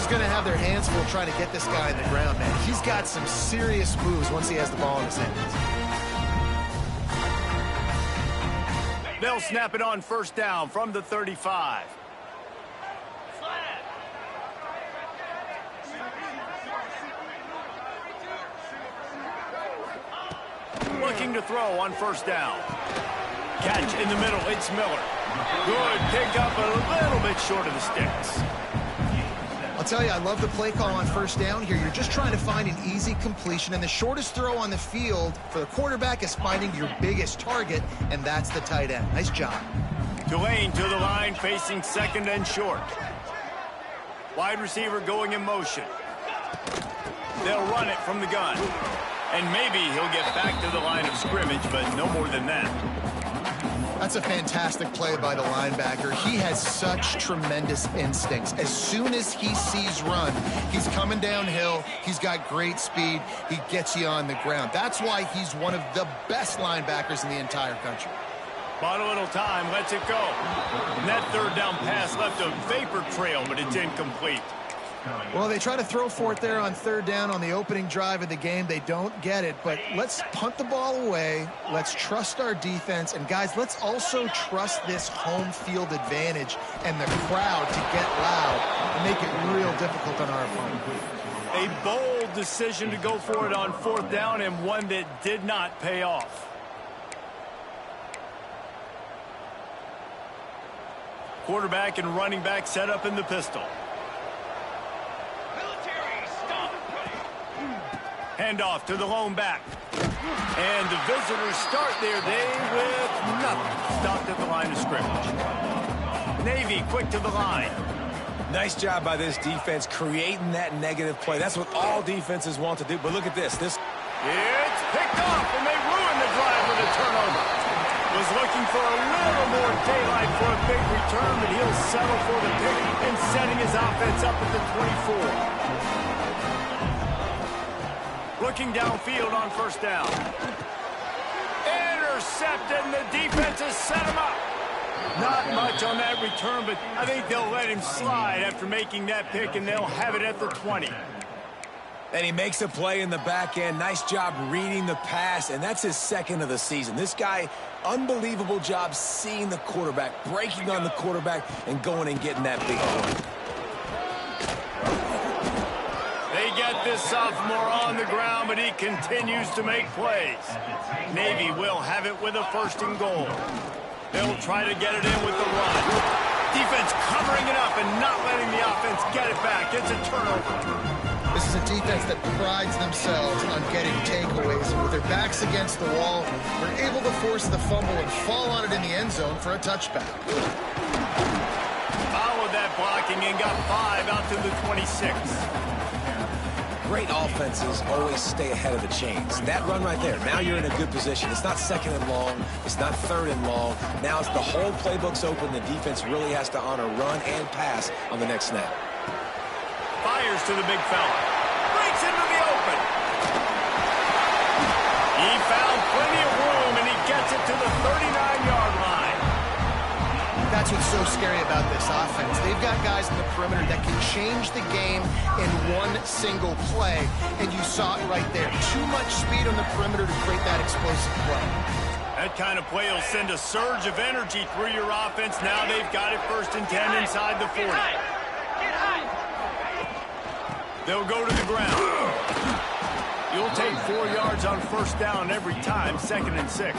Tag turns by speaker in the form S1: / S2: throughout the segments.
S1: is going to have their hands full trying to get this guy in the ground, man. He's got some serious moves once he has the ball in his hands.
S2: They'll snap it on first down from the 35. Looking to throw on first down. Catch in the middle, it's Miller. Good pickup, a little bit short of the sticks.
S1: I'll tell you, I love the play call on first down here. You're just trying to find an easy completion, and the shortest throw on the field for the quarterback is finding your biggest target, and that's the tight end. Nice job.
S2: Tulane to the line, facing second and short. Wide receiver going in motion. They'll run it from the gun. And maybe he'll get back to the line of scrimmage, but no more than that.
S1: That's a fantastic play by the linebacker. He has such tremendous instincts. As soon as he sees run, he's coming downhill. He's got great speed. He gets you on the ground. That's why he's one of the best linebackers in the entire country.
S2: Bought a little time, lets it go. And that third down pass left a vapor trail, but it's incomplete.
S1: Well, they try to throw for it there on third down on the opening drive of the game. They don't get it, but let's punt the ball away. Let's trust our defense. And, guys, let's also trust this home field advantage and the crowd to get loud and make it real difficult on our opponent.
S2: A bold decision to go for it on fourth down, and one that did not pay off. Quarterback and running back set up in the pistol. Handoff to the lone back. And the visitors start their day with nothing. Stopped at the line of scrimmage. Navy quick to the line.
S3: Nice job by this defense creating that negative play. That's what all defenses want to do. But look at this. It's
S2: picked off, and they ruin the drive with a turnover. Was looking for a little more daylight for a big return, but he'll settle for the pick and setting his offense up at the 24. Looking downfield on first down. Intercepted, and the defense has set him up. Not much on that return, but I think they'll let him slide after making that pick, and they'll have it at the 20.
S3: And he makes a play in the back end. Nice job reading the pass, and that's his second of the season. This guy, unbelievable job seeing the quarterback, breaking on the quarterback, and going and getting that big play.
S2: They get this sophomore on the ground, but he continues to make plays. Navy will have it with a first and goal. They'll try to get it in with the run. Defense covering it up and not letting the offense get it back. It's a turnover.
S1: This is a defense that prides themselves on getting takeaways. And with their backs against the wall, they're able to force the fumble and fall on it in the end zone for a touchback.
S2: Followed that blocking and got 5 out to the 26.
S3: Great offenses always stay ahead of the chains. That run right there, now you're in a good position. It's not second and long. It's not third and long. Now it's the whole playbook's open. The defense really has to honor run and pass on the next snap.
S2: Fires to the big fella. Breaks into the open. He found plenty of room, and he gets it to the 39-yard line.
S1: That's what's so scary about this offense. They've got guys in the perimeter that can change the game in one single play, and you saw it right there. Too much speed on the perimeter to create that explosive play.
S2: That kind of play will send a surge of energy through your offense. Now they've got it first and 10 inside the 40. They'll go to the ground. You'll take 4 yards on first down every time, second and 6.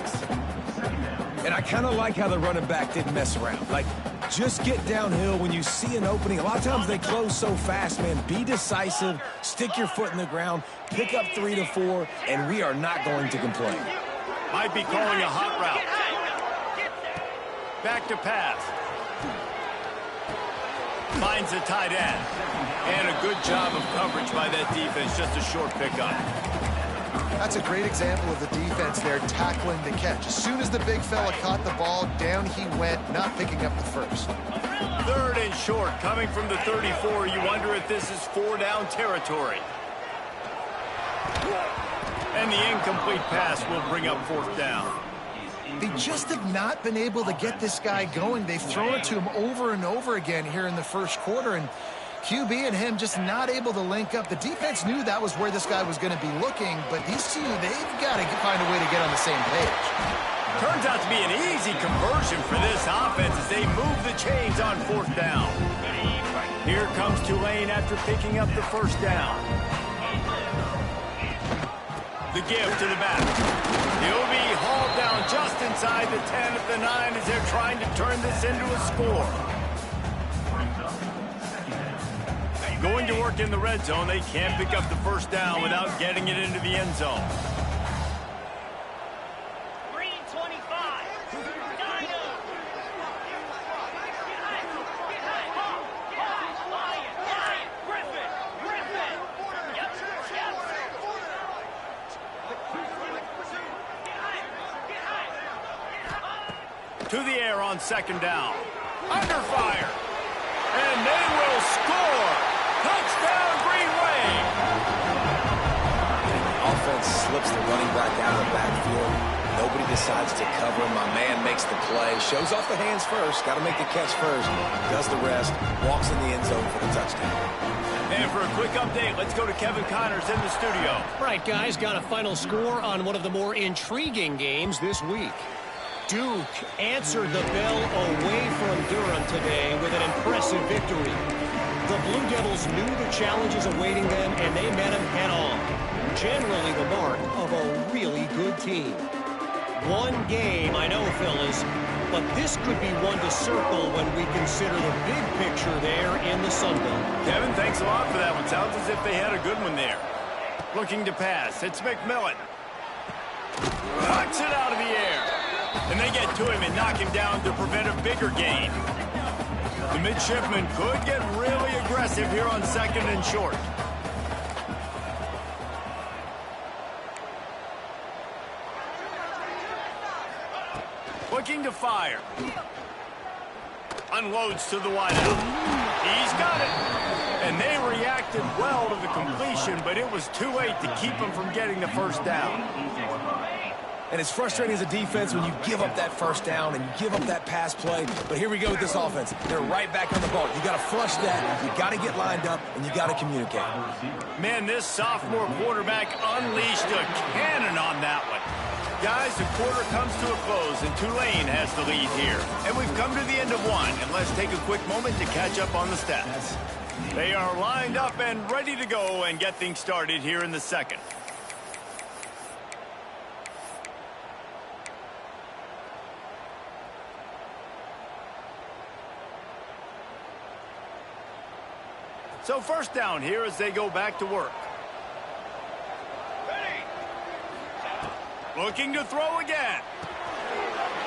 S3: And I kind of like how the running back didn't mess around. Like, just get downhill when you see an opening. A lot of times they close so fast, man. Be decisive, stick your foot in the ground, pick up 3 to 4, and we are not going to complain.
S2: Might be calling a hot route. Back to pass. Finds a tight end. And a good job of coverage by that defense. Just a short pickup.
S1: That's a great example of the defense there tackling the catch. As soon as the big fella caught the ball, down he went, not picking up the first.
S2: Third and short, coming from the 34. You wonder if this is 4-down territory. And the incomplete pass will bring up fourth down.
S1: They just have not been able to get this guy going. They've thrown it to him over and over again here in the first quarter, and QB and him just not able to link up. The defense knew that was where this guy was going to be looking, but these two, they've got to find a way to get on the same page.
S2: Turns out to be an easy conversion for this offense as they move the chains on 4th down. Here comes Tulane after picking up the 1st down. The give to the back. He'll be hauled down just inside the 10 at the 9 as they're trying to turn this into a score. Going to work in the red zone, they can't pick up the 1st down without getting it into the end zone. To the air on 2nd down. Under fire. And they will score. Touchdown, Green Wave.
S3: Offense slips the running back out of the backfield. Nobody decides to cover him. My man makes the play. Shows off the hands first. Got to make the catch first. Does the rest. Walks in the end zone for the touchdown.
S2: And for a quick update, let's go to Kevin Connors in the studio.
S4: Right, guys, got a final score on one of the more intriguing games this week. Duke answered the bell away from Durham today with an impressive victory. The Blue Devils knew the challenges awaiting them, and they met them head-on. Generally the mark of a really good team. One game, I know, fellas, but this could be one to circle when we consider the big picture there in the Sun Belt.
S2: Kevin, thanks a lot for that one. Sounds as if they had a good one there. Looking to pass. It's McMillan. Knocks it out of the air. And they get to him and knock him down to prevent a bigger gain. The midshipman could get really aggressive here on 2nd and short. Looking to fire. Unloads to the wideout. He's got it. And they reacted well to the completion, but it was too late to keep him from getting the 1st down.
S3: And it's frustrating as a defense when you give up that 1st down and you give up that pass play. But here we go with this offense. They're right back on the ball. You got to flush that. You got to get lined up, and you got to communicate.
S2: Man, this sophomore quarterback unleashed a cannon on that one. Guys, the quarter comes to a close, and Tulane has the lead here. And we've come to the end of one, and let's take a quick moment to catch up on the stats. They are lined up and ready to go and get things started here in the 2nd. So 1st down here as they go back to work. Looking to throw again.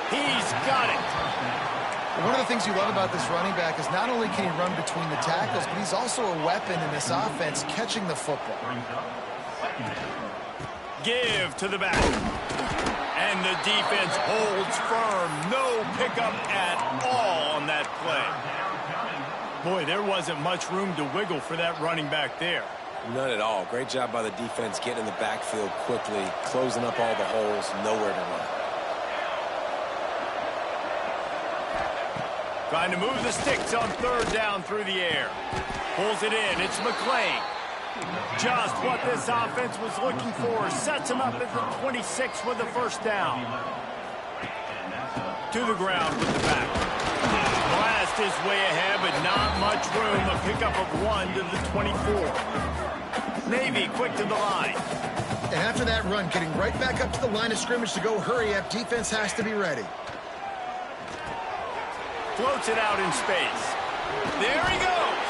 S2: He's got it.
S1: One of the things you love about this running back is not only can he run between the tackles, but he's also a weapon in this offense catching the football.
S2: Give to the back. And the defense holds firm. No pickup at all on that play. Boy, there wasn't much room to wiggle for that running back there.
S3: None at all. Great job by the defense getting in the backfield quickly, closing up all the holes, nowhere to run.
S2: Trying to move the sticks on 3rd down through the air. Pulls it in. It's McClain. Just what this offense was looking for. Sets him up at the 26 with the 1st down. To the ground with the back. Blast is way ahead, but not much room. A pickup of 1 to the 24. Navy quick to the line.
S1: And after that run, getting right back up to the line of scrimmage to go hurry up, defense has to be ready.
S2: Floats it out in space. There he goes.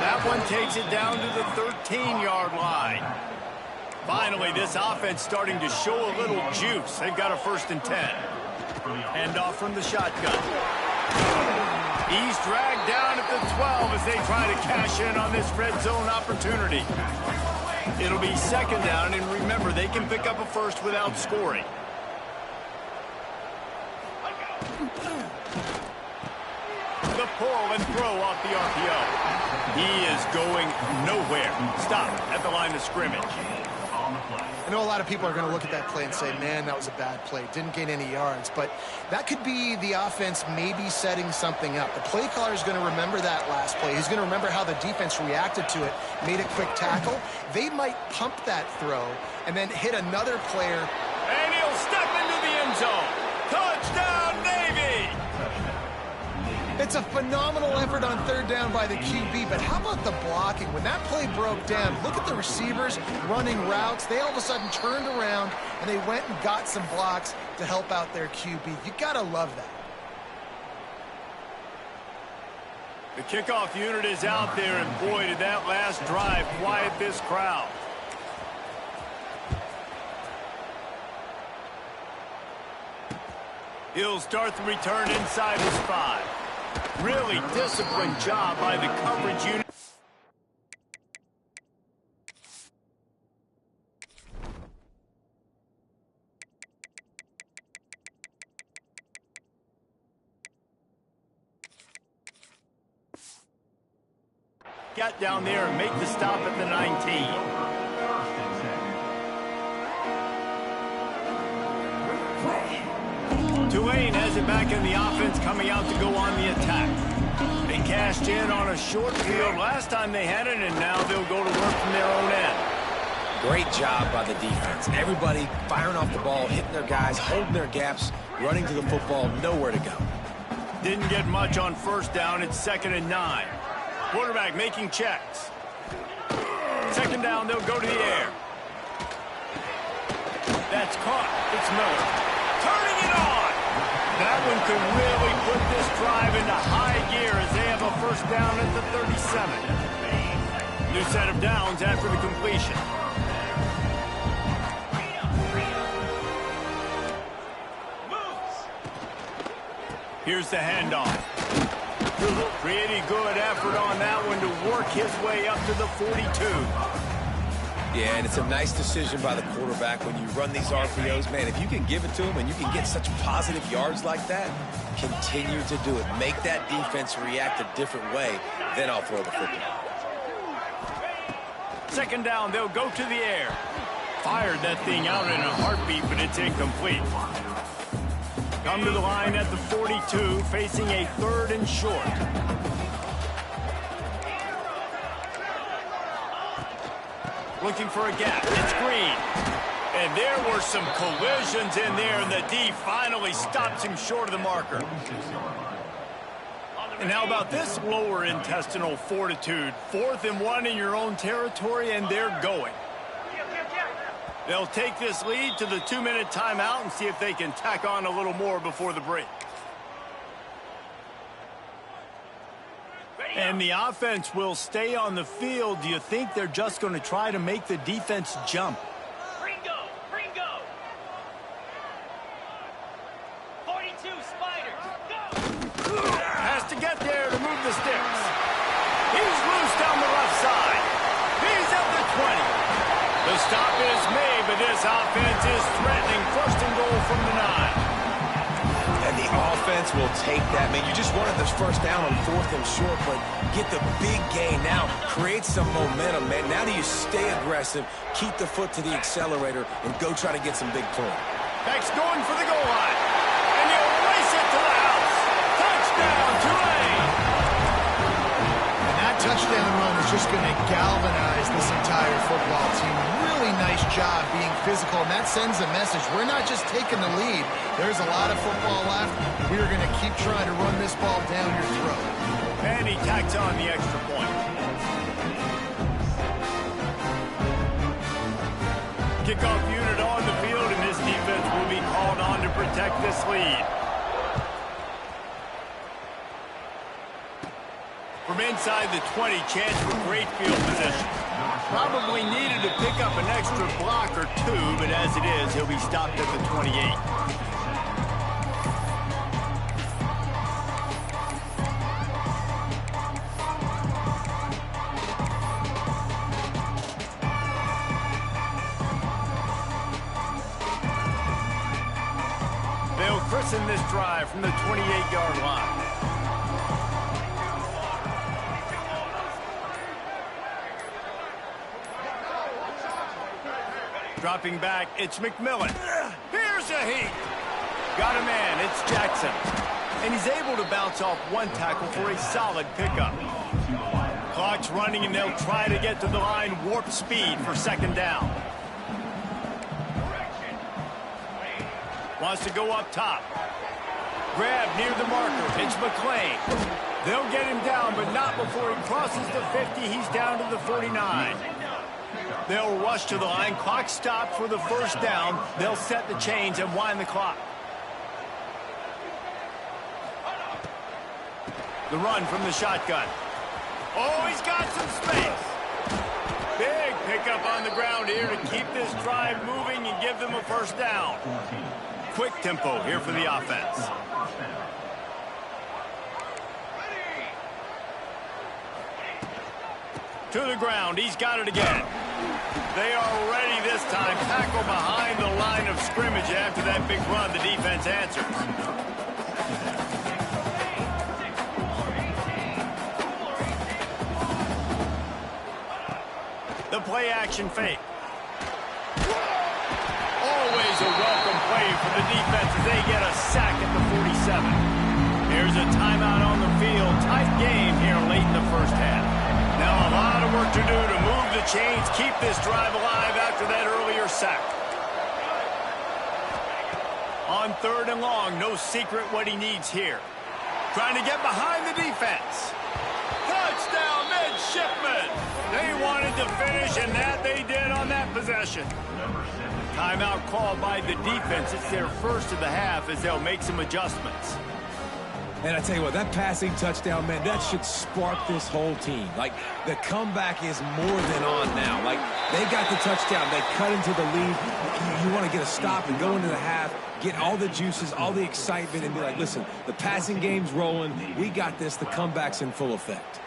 S2: That one takes it down to the 13-yard line. Finally, this offense starting to show a little juice. They've got a 1st and 10. Hand off from the shotgun. He's dragged down at the 12 as they try to cash in on this red zone opportunity. It'll be 2nd down, and remember, they can pick up a 1st without scoring. The pull and throw off the RPO. He is going nowhere. Stop at the line of scrimmage.
S1: I know a lot of people are going to look at that play and say, man, that was a bad play. Didn't gain any yards. But that could be the offense maybe setting something up. The play caller is going to remember that last play. He's going to remember how the defense reacted to it, made a quick tackle. They might pump that throw and then hit another player.
S2: And he'll step into the end zone. Touchdown, Navy!
S1: It's a phenomenal effort on third down by the QB, but how about the blocking? When that play broke down, look at the receivers running routes. They all of a sudden turned around, and they went and got some blocks to help out their QB. You got to love that.
S2: The kickoff unit is out there, and boy, did that last drive quiet this crowd. He'll start the return inside his 5. Really disciplined job by the coverage unit. Get down there and make the stop at the 19. Tulane has it back in the offense, coming out to go on the attack. They cashed in on a short field last time they had it, and now they'll go to work from their own end.
S3: Great job by the defense. Everybody firing off the ball, hitting their guys, holding their gaps, running to the football, nowhere to go.
S2: Didn't get much on first down. It's 2nd and 9. Quarterback making checks. 2nd down, they'll go to the air. That's caught. It's Miller. Turning it on. That one could really put this drive into high gear as they have a first down at the 37. New set of downs after the completion. Here's the handoff. Pretty good effort on that one to work his way up to the 42.
S3: Yeah, and it's a nice decision by the quarterback when you run these RPOs. Man, if you can give it to him and you can get such positive yards like that, continue to do it. Make that defense react a different way, then I'll throw the football.
S2: 2nd down, they'll go to the air. Fired that thing out in a heartbeat, but it's incomplete. Come to the line at the 42, facing a 3rd and short. Looking for a gap. It's Green. And there were some collisions in there, and the D finally stops him short of the marker. And how about this lower intestinal fortitude? 4th and 1 in your own territory, and they're going. They'll take this lead to the 2-minute timeout and see if they can tack on a little more before the break. And the offense will stay on the field. Do you think they're just going to try to make the defense jump?
S5: Ringo! 42, Spiders, go!
S2: Has to get there to move the sticks. He's loose down the left side. He's at the 20. The stop is made, but this offense is threatening 1st and goal from the 9.
S3: And the offense will take that. Man, you just wanted this first down on 4th and short, but get the big gain now. Create some momentum, man. Now do you stay aggressive, keep the foot to the accelerator, and go try to get some big points.
S2: Beck's going for the goal line. And he'll race it to the house. Touchdown, Tulane!
S1: And that touchdown run is just going to galvanize this entire football team. Really nice job being physical, and that sends a message. We're not just taking the lead. There's a lot of football left. We're going to keep trying to run this ball down your throat.
S2: And he tacks on the extra point. Kickoff unit on the field, and this defense will be called on to protect this lead. From inside the 20, chance for great field position. Probably needed to pick up an extra block or 2, but as it is, he'll be stopped at the 28. They'll christen this drive from the 28-yard line. Dropping back, it's McMillan. Here's a heat. Got a man, it's Jackson. And he's able to bounce off one tackle for a solid pickup. Clock's running, and they'll try to get to the line warp speed for second down. Wants to go up top. Grab near the marker. It's McClain. They'll get him down, but not before he crosses the 50. He's down to the 49. They'll rush to the line. Clock stopped for the first down. They'll set the chains and wind the clock. The run from the shotgun. Oh, he's got some space. Big pickup on the ground here to keep this drive moving and give them a first down. Quick tempo here for the offense. To the ground. He's got it again. They are ready this time. Tackle behind the line of scrimmage. After that big run, the defense answers. The play action fake. Always a welcome play for the defense as they get a sack at the 47. Here's a timeout on the field. Tight game here late in the first half. Now a lot of work to do to move the chains, keep this drive alive after that earlier sack. On third and long, no secret what he needs here. Trying to get behind the defense. Touchdown, midshipmen! They wanted to finish, and that they did on that possession. Timeout called by the defense. It's their first of the half as they'll make some adjustments.
S3: And I tell you what, that passing touchdown, man, that should spark this whole team. Like, the comeback is more than on now. Like, they got the touchdown. They cut into the lead. You want to get a stop and go into the half, get all the juices, all the excitement, and be like, listen, the passing game's rolling. We got this. The comeback's in full effect.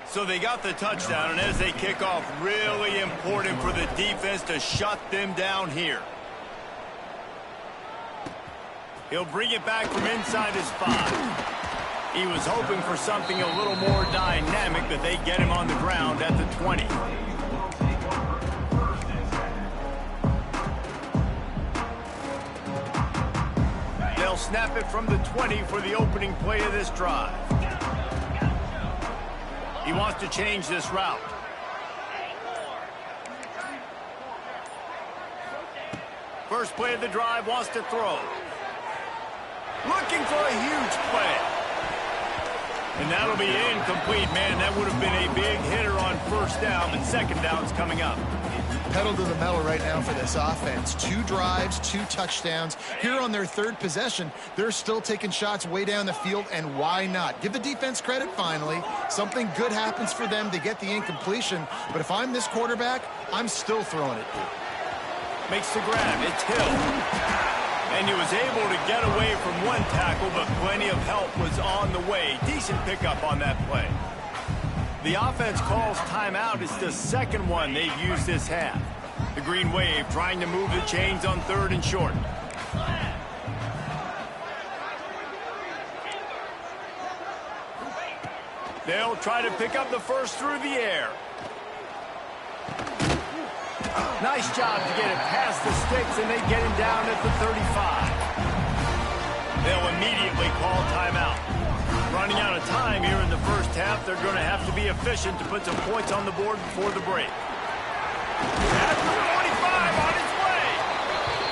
S2: So they got the touchdown, and as they kick off, really important for the defense to shut them down here. He'll bring it back from inside his 5. He was hoping for something a little more dynamic, but they get him on the ground at the 20. They'll snap it from the 20 for the opening play of this drive. He wants to change this route. First play of the drive, wants to throw. Looking for a huge play. And that'll be incomplete, man. That would have been a big hitter on first down, but second down's coming up.
S1: Pedal to the metal right now for this offense. 2 drives, 2 touchdowns. Here on their third possession, they're still taking shots way down the field, and why not? Give the defense credit finally. Something good happens for them. They get the incompletion, but if I'm this quarterback, I'm still throwing it.
S2: Makes the grab. It's Hill. And he was able to get away from one tackle, but plenty of help was on the way. Decent pickup on that play. The offense calls timeout. It's the second one they've used this half. The Green Wave trying to move the chains on third and short. They'll try to pick up the first through the air. Nice job to get it past the sticks, and they get him down at the 35. They'll immediately call timeout. Running out of time here in the first half, they're going to have to be efficient to put some points on the board before the break. At the 45 on his way.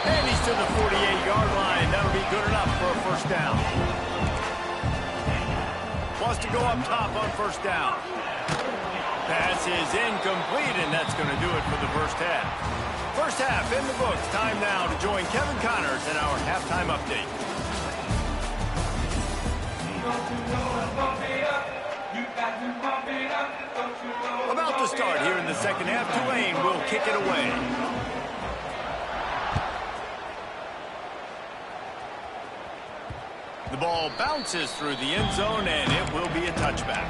S2: And he's to the 48-yard line. That'll be good enough for a first down. Wants to go up top on first down. Pass is incomplete, and that's going to do it for the first half. First half in the books. Time now to join Kevin Connors in our halftime update. About to start here in the second half. Tulane will kick it away. The ball bounces through the end zone, and it will be a touchback.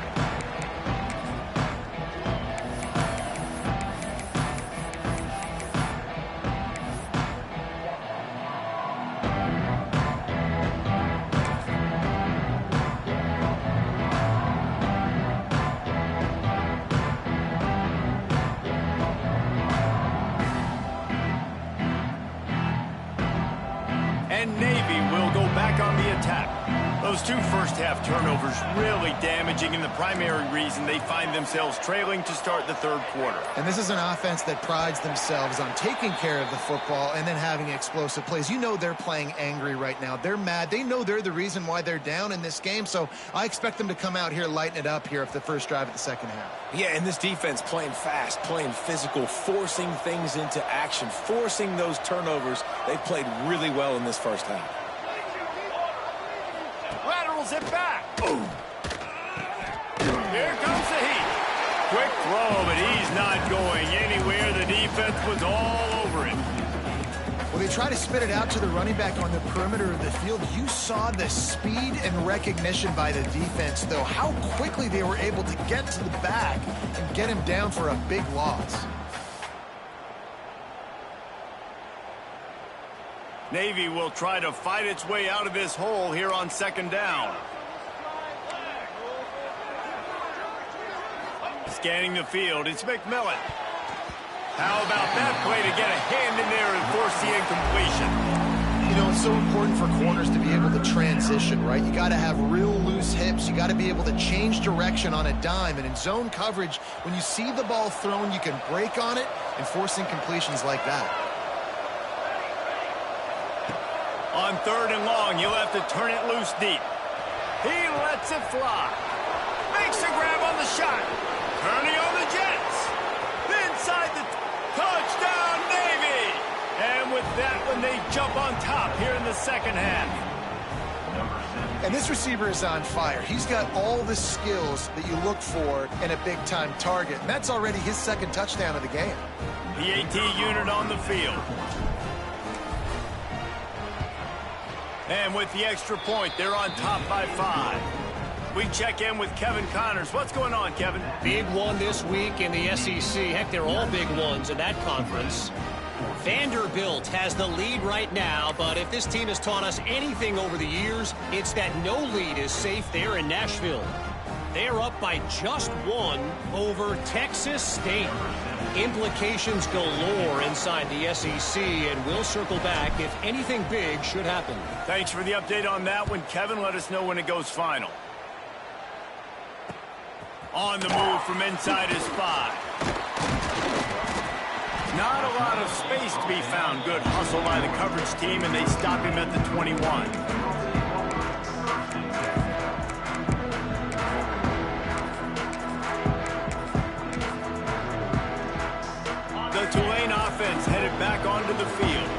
S2: Those two first-half turnovers really damaging, and the primary reason they find themselves trailing to start the third quarter.
S1: And this is an offense that prides themselves on taking care of the football and then having explosive plays. You know they're playing angry right now. They're mad. They know they're the reason why they're down in this game, so I expect them to come out here, lighten it up here for the first drive of the second half.
S3: Yeah, and this defense playing fast, playing physical, forcing things into action, forcing those turnovers. They played really well in this first half.
S2: Laterals it back. Boom. Here comes the heat. Quick throw, but he's not going anywhere. The defense was all over it.
S1: Well, they try to spit it out to the running back on the perimeter of the field. You saw the speed and recognition by the defense, though, how quickly they were able to get to the back and get him down for a big loss.
S2: Navy will try to fight its way out of this hole here on second down. Scanning the field, it's McMillan. How about that play to get a hand in there and force the incompletion?
S1: You know, it's so important for corners to be able to transition, right? You got to have real loose hips. You got to be able to change direction on a dime. And in zone coverage, when you see the ball thrown, you can break on it and force incompletions like that.
S2: On third and long, you'll have to turn it loose deep. He lets it fly. Makes a grab on the shot. Turning on the Jets. Inside the touchdown, Navy. And with that one, they jump on top here in the second half.
S1: And this receiver is on fire. He's got all the skills that you look for in a big-time target. And that's already his second touchdown of the game.
S2: The AT unit on the field. And with the extra point, they're on top by 5. We check in with Kevin Connors. What's going on, Kevin?
S4: Big one this week in the SEC. Heck, they're all big ones in that conference. Vanderbilt has the lead right now, but if this team has taught us anything over the years, it's that no lead is safe there in Nashville. They're up by just 1 over Texas State. Implications galore inside the SEC, and we'll circle back if anything big should happen.
S2: Thanks for the update on that one, Kevin. Let us know when it goes final. On the move from inside his 5. Not a lot of space to be found. Good hustle by the coverage team, and they stop him at the 21. The Tulane offense headed back onto the field.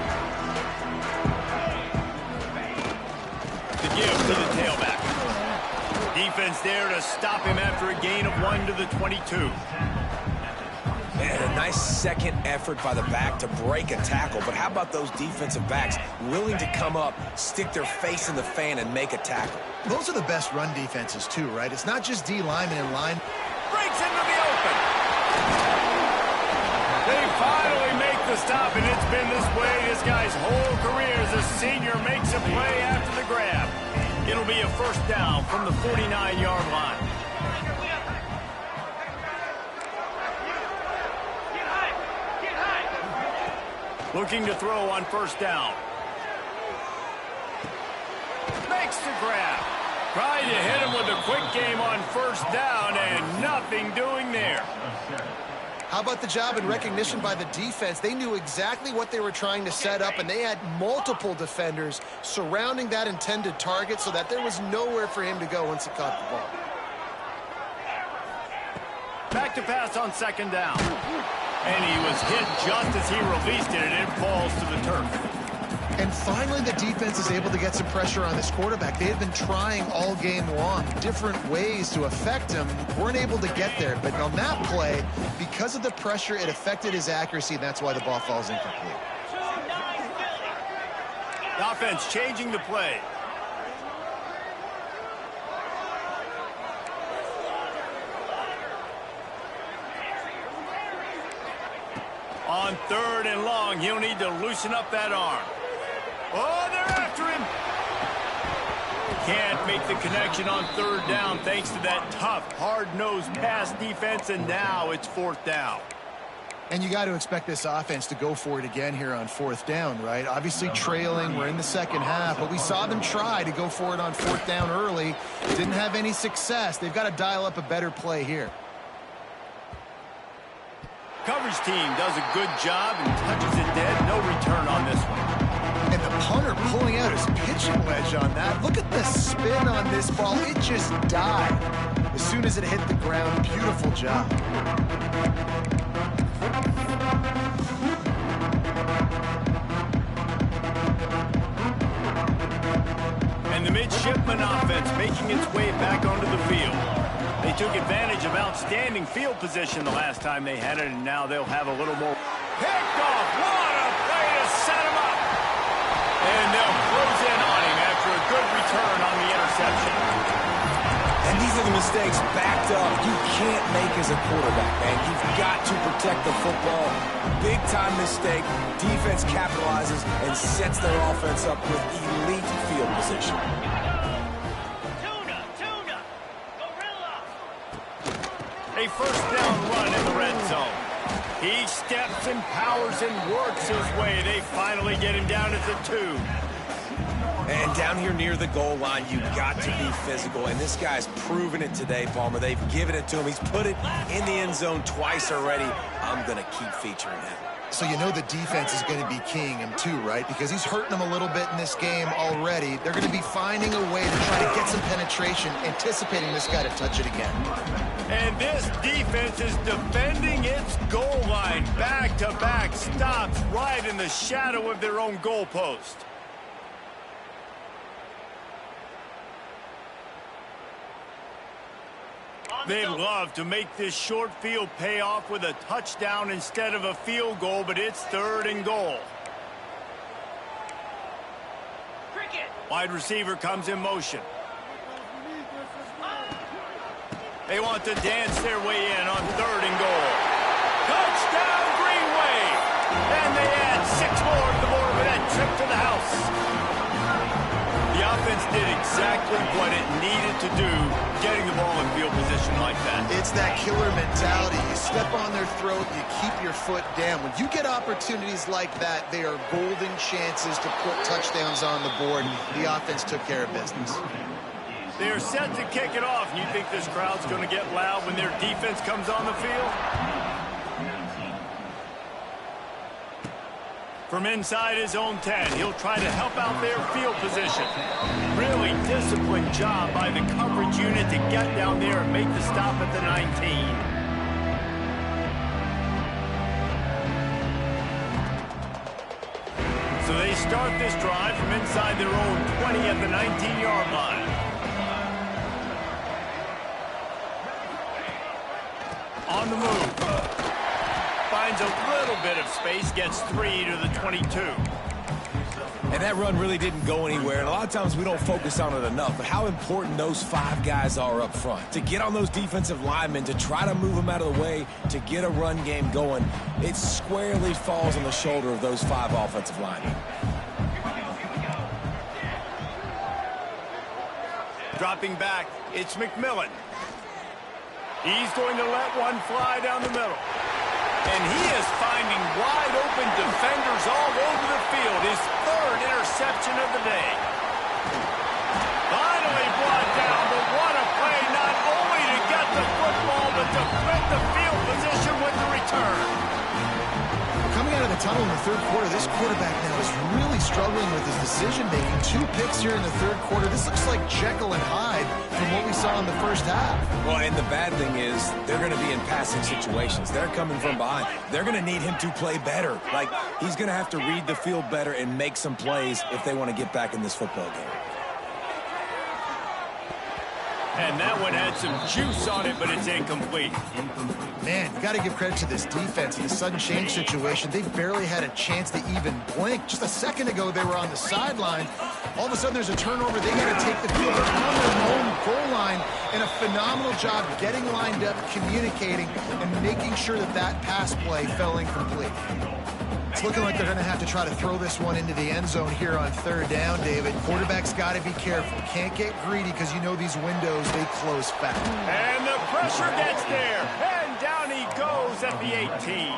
S2: The give to the tailback. Defense there to stop him after a gain of 1 to the 22.
S3: And a nice second effort by the back to break a tackle. But how about those defensive backs willing to come up, stick their face in the fan, and make a tackle?
S1: Those are the best run defenses, too, right? It's not just D linemen in line.
S2: Breaks into the open. They finally make the stop, and it's been this way this guy's whole career as a senior makes a play after the grab. It'll be a first down from the 49-yard line. Looking to throw on first down. Makes the grab. Trying to hit him with a quick game on first down, and nothing doing there.
S1: How about the job and recognition by the defense? They knew exactly what they were trying to set up, and they had multiple defenders surrounding that intended target so that there was nowhere for him to go once he caught the ball.
S2: Back to pass on second down. And he was hit just as he released it, and it falls to the turf.
S1: And finally, the defense is able to get some pressure on this quarterback. They had been trying all game long different ways to affect him. Weren't able to get there. But on that play, because of the pressure, it affected his accuracy, and that's why the ball falls incomplete.
S2: The offense changing the play. On third and long, he'll need to loosen up that arm. Oh, they're after him. Can't make the connection on third down thanks to that tough, hard-nosed pass defense, and now it's fourth down.
S1: And you got to expect this offense to go for it again here on 4th down, right? Obviously trailing, we're in the second half, but we saw them try to go for it on 4th down early. Didn't have any success. They've got to dial up a better play here.
S2: Coverage team does a good job and touches it dead. No return on this one.
S1: And the punter pulling out his pitching wedge on that. Look at the spin on this ball. It just died as soon as it hit the ground. Beautiful job.
S2: And the midshipman offense making its way back onto the field. They took advantage of outstanding field position the last time they had it, and now they'll have a little more. Picked off. What a play to set him up. And they'll close in on him after a good return on the interception.
S3: And these are the mistakes backed up you can't make as a quarterback, man. You've got to protect the football. Big-time mistake. Defense capitalizes and sets their offense up with elite field position.
S5: Tuna, gorilla.
S2: A first down run in the red zone. He steps and powers and works his way. They finally get him down at the 2.
S3: And down here near the goal line, you've got to be physical. And this guy's proven it today, Palmer. They've given it to him. He's put it in the end zone twice already. I'm going to keep featuring him.
S1: So you know the defense is going to be keying him too, right? Because he's hurting them a little bit in this game already. They're going to be finding a way to try to get some penetration, anticipating this guy to touch it again.
S2: And this defense is defending its goal line. Back-to-back stops right in the shadow of their own goalpost. They'd love to make this short field pay off with a touchdown instead of a field goal, but it's 3rd and goal.
S5: Cricket.
S2: Wide receiver comes in motion. They want to dance their way in on 3rd and goal. Touchdown, Green Wave! And they add 6 more to the board with that trip to the house. The offense did exactly what it needed to do, getting the ball in field position like that.
S1: It's that killer mentality. You step on their throat, you keep your foot down. When you get opportunities like that, they are golden chances to put touchdowns on the board. The offense took care of business.
S2: They're set to kick it off. You think this crowd's going to get loud when their defense comes on the field? From inside his own 10, he'll try to help out their field position. Really disciplined job by the coverage unit to get down there and make the stop at the 19. So they start this drive from inside their own 20 at the 19-yard line. On the move. Finds a little bit of space, gets 3 to the 22.
S3: And that run really didn't go anywhere. And a lot of times we don't focus on it enough, but how important those 5 guys are up front. To get on those defensive linemen, to try to move them out of the way, to get a run game going, it squarely falls on the shoulder of those 5 offensive linemen.
S2: Dropping back, it's McMillan. He's going to let one fly down the middle. And he is finding wide-open defenders all over the field. His 3rd interception of the day. Finally brought down, but what a play, not only to get the football, but to flip the field position with the return.
S1: Coming out of the tunnel in the 3rd quarter, this quarterback now is really struggling with his decision-making. 2 picks here in the 3rd quarter. This looks like Jekyll and Hyde from what we saw in the first half.
S3: Well, and the bad thing is they're going to be in passing situations. They're coming from behind. They're going to need him to play better. Like, he's going to have to read the field better and make some plays if they want to get back in this football game.
S2: And that one had some juice on it, but it's incomplete.
S1: Man, you got to give credit to this defense in the sudden change situation. They barely had a chance to even blink. Just a second ago, they were on the sideline. All of a sudden, there's a turnover. They got to take the field. They're on their own goal line, and a phenomenal job getting lined up, communicating, and making sure that that pass play fell incomplete. It's looking like they're going to have to try to throw this one into the end zone here on 3rd down, David. Quarterback's got to be careful. Can't get greedy because you know these windows, they close fast.
S2: And the pressure gets there. And down he goes at the 18.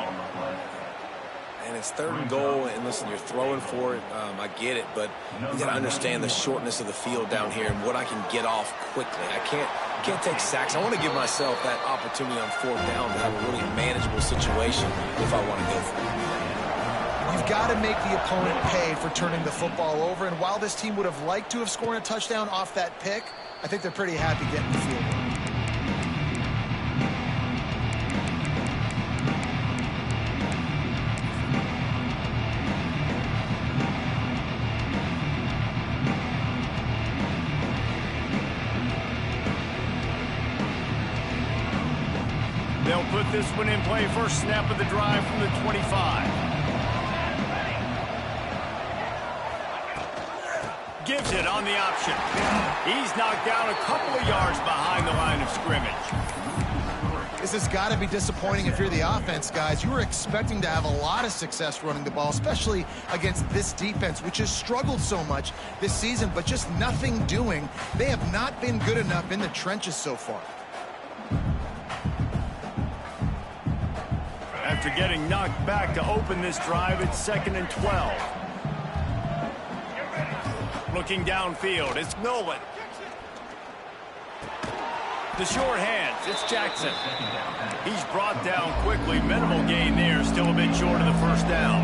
S3: It's 3rd and goal, and listen, you're throwing for it. I get it, but you got to understand the shortness of the field down here and what I can get off quickly. I can't take sacks. I want to give myself that opportunity on 4th down to have a really manageable situation if I want to go for it.
S1: You've got to make the opponent pay for turning the football over, and while this team would have liked to have scored a touchdown off that pick, I think they're pretty happy getting the field goal.
S2: They'll put this one in play. First snap of the drive from the 25. Gives it on the option. He's knocked down a couple of yards behind the line of scrimmage.
S1: This has got to be disappointing if you're the offense, guys. You were expecting to have a lot of success running the ball, especially against this defense, which has struggled so much this season, but just nothing doing. They have not been good enough in the trenches so far.
S2: After getting knocked back to open this drive, it's 2nd and 12. Looking downfield, it's Nolan. The short hands, it's Jackson. He's brought down quickly. Minimal gain there, still a bit short of the first down.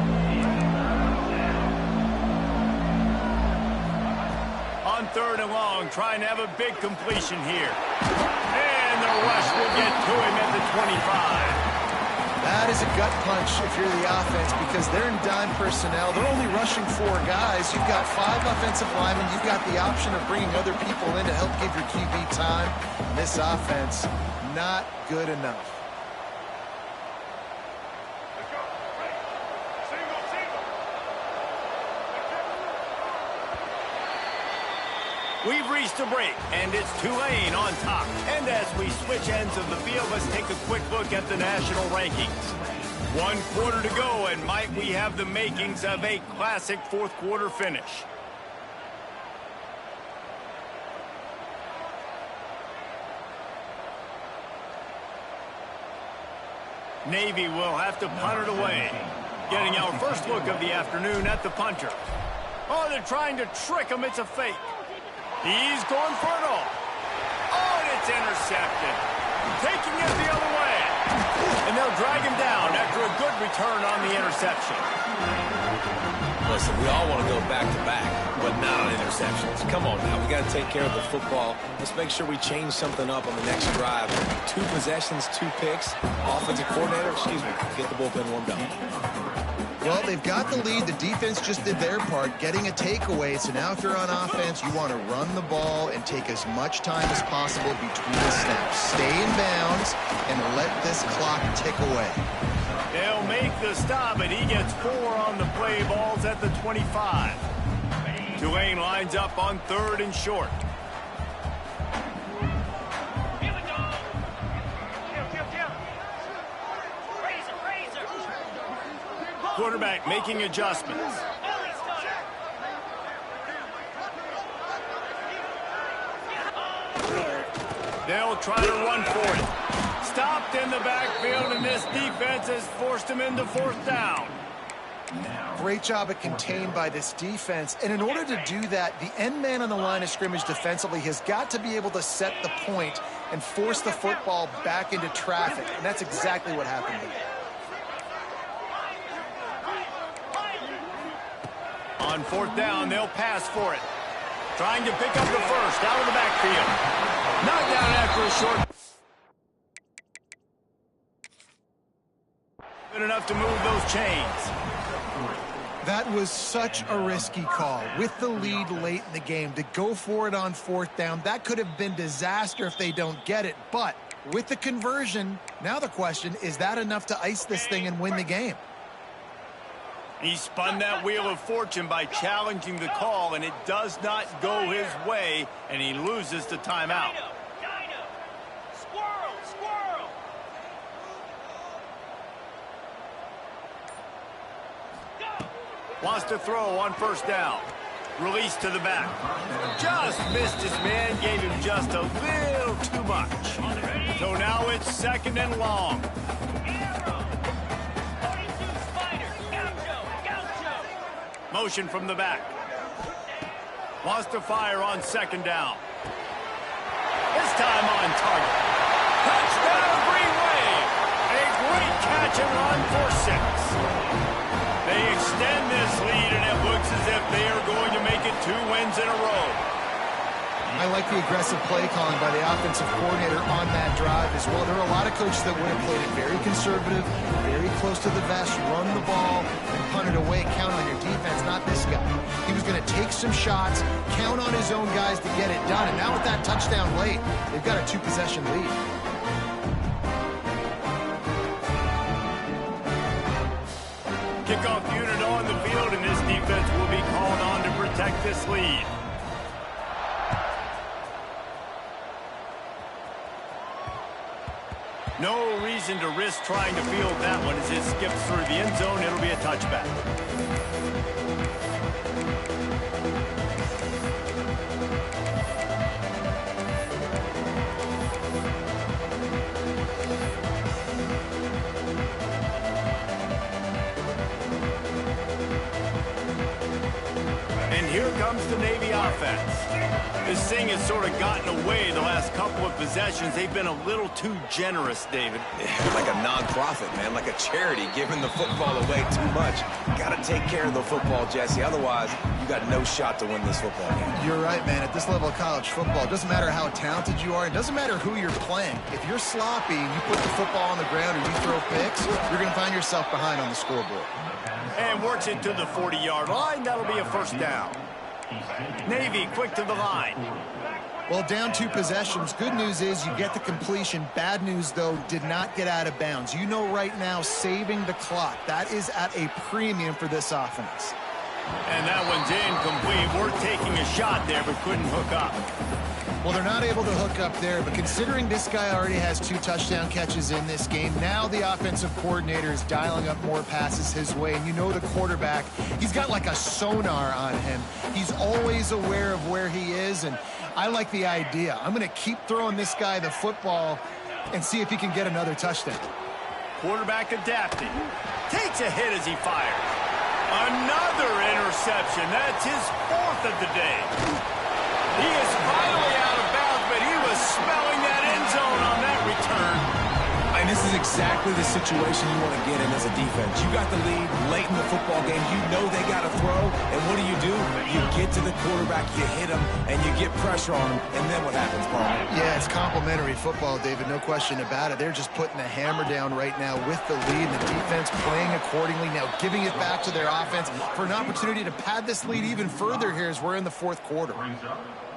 S2: On 3rd and long, trying to have a big completion here. And the rush will get to him at the 25.
S1: That is a gut punch if you're the offense because they're in dime personnel. They're only rushing 4 guys. You've got 5 offensive linemen. You've got the option of bringing other people in to help give your QB time. And this offense, not good enough.
S2: We've reached a break, and it's Tulane on top. And as we switch ends of the field, let's take a quick look at the national rankings. 1 quarter to go, and might we have the makings of a classic 4th quarter finish. Navy will have to punt it away. Getting our first look of the afternoon at the punter. Oh, they're trying to trick him. It's a fake. He's going for it all. Oh, and it's intercepted. Taking it the other way. And they'll drag him down after a good return on the interception.
S3: Listen, we all want to go back-to-back, but not on interceptions. Come on now. We got to take care of the football. Let's make sure we change something up on the next drive. 2 possessions, 2 picks. Offensive coordinator, get the bullpen warmed up.
S1: Well, they've got the lead. The defense just did their part, getting a takeaway. So now if you're on offense, you want to run the ball and take as much time as possible between the snaps. Stay in bounds and let this clock tick away.
S2: They'll make the stop, and he gets 4 on the play. Ball's at the 25. Tulane lines up on 3rd and short. Quarterback making adjustments. They'll try to run for it. Stopped in the backfield, and this defense has forced him into 4th down.
S1: Great job at contained by this defense. And in order to do that, the end man on the line of scrimmage defensively has got to be able to set the point and force the football back into traffic. And that's exactly what happened there.
S2: On 4th down, they'll pass for it. Trying to pick up the first out of the backfield. Knocked down after a short. Good enough to move those chains.
S1: That was such a risky call. With the lead late in the game, to go for it on 4th down, that could have been disaster if they don't get it. But with the conversion, now the question, is that enough to ice this thing and win the game?
S2: He spun that wheel of fortune by challenging the call, and it does not go his way, and he loses the timeout.
S5: Dino! Squirrel! Squirrel! Go!
S2: Wants to throw on 1st down. Release to the back. Just missed his man, gave him just a little too much. So now it's 2nd and long.
S5: Arrow! 42 Spider! Gaucho!
S2: motion from the back. Wants to fire on second down. This time on target. Touchdown, Green Wave. A great catch and run for 6. They extend this lead, and it looks as if they are going to make it 2 wins in a row.
S1: I like the aggressive play calling by the offensive coordinator on that drive as well. There are a lot of coaches that would have played it very conservative, very close to the vest, run the ball, and punt it away, count on your defense. Not this guy. He was going to take some shots, count on his own guys to get it done. And now with that touchdown late, they've got a 2-possession lead.
S2: Kickoff unit on the field, and this defense will be called on to protect this lead. No reason to risk trying to field that one as it skips through the end zone. It'll be a touchback. And here comes the Navy offense. This thing has sort of gotten away the last couple of possessions. They've been a little too generous, David.
S3: Yeah, like a non-profit, man, like a charity, giving the football away too much. Got to take care of the football, Jesse. Otherwise, you got no shot to win this football game.
S1: You're right, man. At this level of college football, it doesn't matter how talented you are. It doesn't matter who you're playing. If you're sloppy and you put the football on the ground or you throw picks, you're going to find yourself behind on the scoreboard.
S2: And works it to the 40-yard line. That'll be a first down. Navy quick to the line.
S1: Well, down 2 possessions. Good news is you get the completion. Bad news, though, did not get out of bounds. You know right now, saving the clock. That is at a premium for this offense.
S2: And that one's incomplete. We're taking a shot there, but couldn't hook up.
S1: Well, they're not able to hook up there, but considering this guy already has 2 touchdown catches in this game, now the offensive coordinator is dialing up more passes his way. And you know the quarterback, he's got like a sonar on him. He's always aware of where he is, and I like the idea. I'm going to keep throwing this guy the football and see if he can get another touchdown.
S2: Quarterback adapting. Takes a hit as he fires. Another interception. That's his 4th of the day. He is finally out of bounds, but he was smelling that end zone on that return.
S3: And this is exactly the situation you want to get in as a defense. You got the lead late in the football game. You know they got to throw. And what do? You get to the quarterback, you hit him, and you get pressure on him. And then what happens, Paul?
S1: Yeah, it's complimentary football, David. No question about it. They're just putting the hammer down right now with the lead. And the defense playing accordingly. Now giving it back to their offense for an opportunity to pad this lead even further here as we're in the 4th quarter.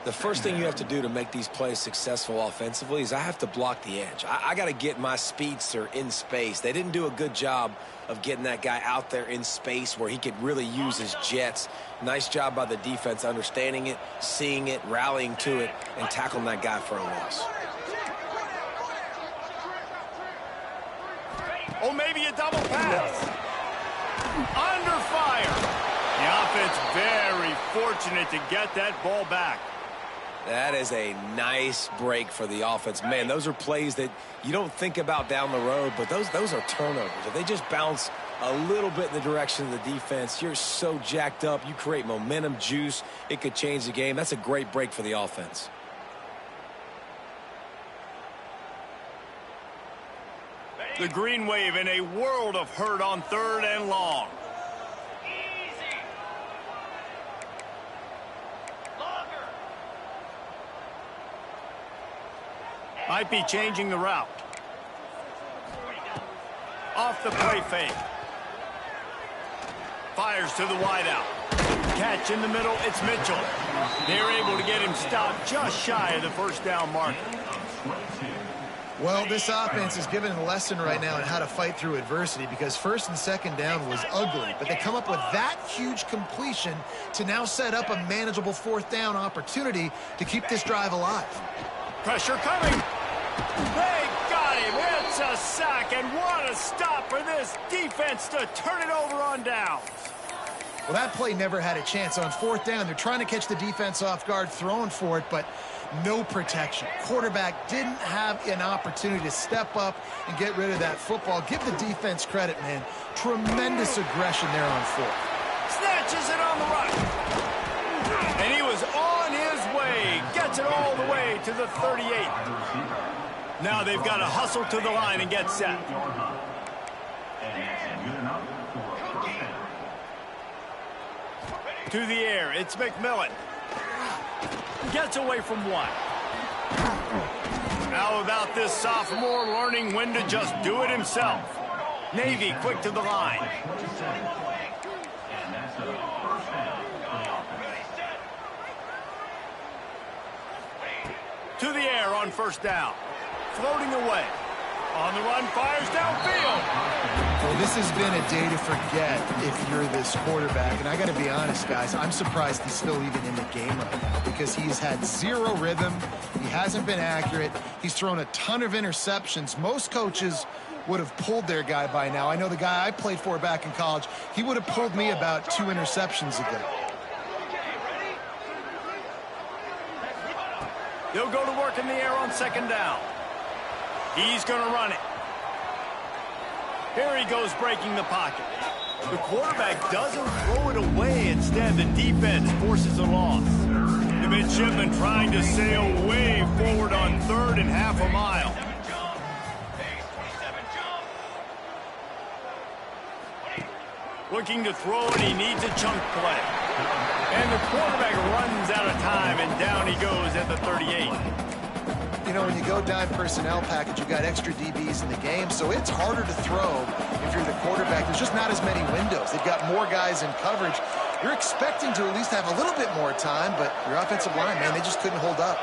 S3: The first thing you have to do to make these plays successful offensively is I have to block the edge. I got to get my speedster in space. They didn't do a good job of getting that guy out there in space where he could really use his jets. Nice job by the defense understanding it, seeing it, rallying to it, and tackling that guy for a loss.
S2: Oh, maybe a double pass. Under fire. The offense very fortunate to get that ball back.
S3: That is a nice break for the offense. Man, those are plays that you don't think about down the road, but those are turnovers. If they just bounce a little bit in the direction of the defense, you're so jacked up. You create momentum, juice. It could change the game. That's a great break for the offense.
S2: The Green Wave in a world of hurt on 3rd and long. Might be changing the route. Off the play fake. Fires to the wideout. Catch in the middle. It's Mitchell. They're able to get him stopped just shy of the first down marker.
S1: Well, this offense is given a lesson right now on how to fight through adversity because 1st and 2nd down was ugly, but they come up with that huge completion to now set up a manageable 4th down opportunity to keep this drive alive.
S2: Pressure coming. They got him. It's a sack, and what a stop for this defense to turn it over on downs.
S1: Well, that play never had a chance. On 4th down, they're trying to catch the defense off guard, throwing for it, but no protection. Quarterback didn't have an opportunity to step up and get rid of that football. Give the defense credit, man. Tremendous aggression there on 4th.
S2: Snatch catches it on the run. And he was on his way. Gets it all the way to the 38. Now they've got to hustle to the line and get set. To the air, it's McMillan. Gets away from one. How about this sophomore learning when to just do it himself? Navy quick to the line. To the air on first down. Floating away. On the run, fires downfield.
S1: Well, this has been a day to forget if you're this quarterback. And I got to be honest, guys, I'm surprised he's still even in the game right now because he's had zero rhythm. He hasn't been accurate. He's thrown a ton of interceptions. Most coaches would have pulled their guy by now. I know the guy I played for back in college, he would have pulled me about 2 interceptions ago.
S2: They'll go to work in the air on second down. He's going to run it. Here he goes breaking the pocket. The quarterback doesn't throw it away. Instead, the defense forces a loss. The midshipman trying to sail way forward on third and half a mile. Looking to throw it, he needs a chunk play. And the quarterback runs out of time, and down he goes at the 38.
S1: You know, when you go dime personnel package, you got extra DBs in the game, so it's harder to throw if you're the quarterback. There's just not as many windows. They've got more guys in coverage. You're expecting to at least have a little bit more time, but your offensive line, man, they just couldn't hold up.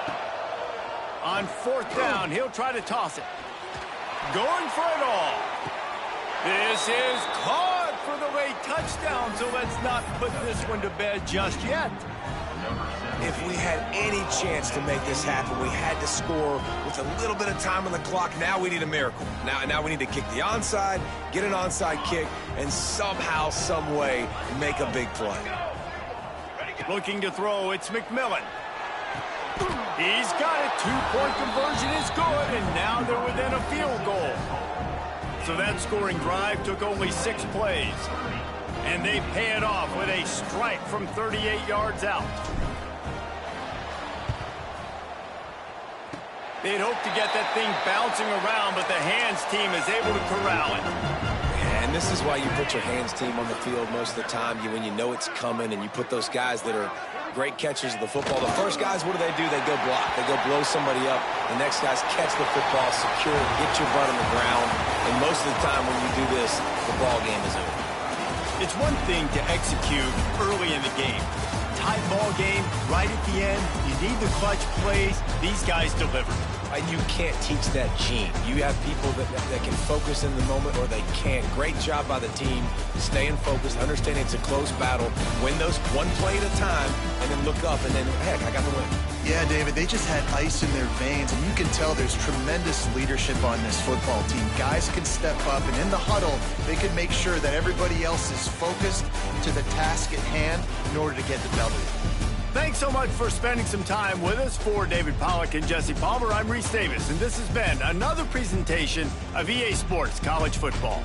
S2: On fourth down, he'll try to toss it. Going for it all. This is caught for the late touchdown, so let's not put this one to bed just yet.
S3: If we had any chance to make this happen, we had to score with a little bit of time on the clock. Now we need a miracle. Now we need to kick the onside, get an onside kick, and somehow, some way, make a big play.
S2: Looking to throw, it's McMillan. He's got it. 2-point conversion is good, and now they're within a field goal. So that scoring drive took only 6 plays. And they pay it off with a strike from 38 yards out. They'd hoped to get that thing bouncing around, but the hands team is able to corral it.
S3: And this is why you put your hands team on the field most of the time, when you know it's coming, and you put those guys that are great catchers of the football. The first guys, what do? They go block. They go blow somebody up. The next guys catch the football, secure it, get your butt on the ground. And most of the time when you do this, the ball game is over.
S2: It's one thing to execute early in the game. Tight ball game, right at the end, you need the clutch plays. These guys deliver.
S3: And you can't teach that gene. You have people that can focus in the moment or they can't. Great job by the team, staying focused, understanding it's a close battle, win those one play at a time, and then look up and then, heck, I got the win.
S1: Yeah, David, they just had ice in their veins, and you can tell there's tremendous leadership on this football team. Guys can step up, and in the huddle, they can make sure that everybody else is focused to the task at hand in order to get the W.
S2: Thanks so much for spending some time with us. For David Pollack and Jesse Palmer, I'm Reese Davis, and this has been another presentation of EA Sports College Football.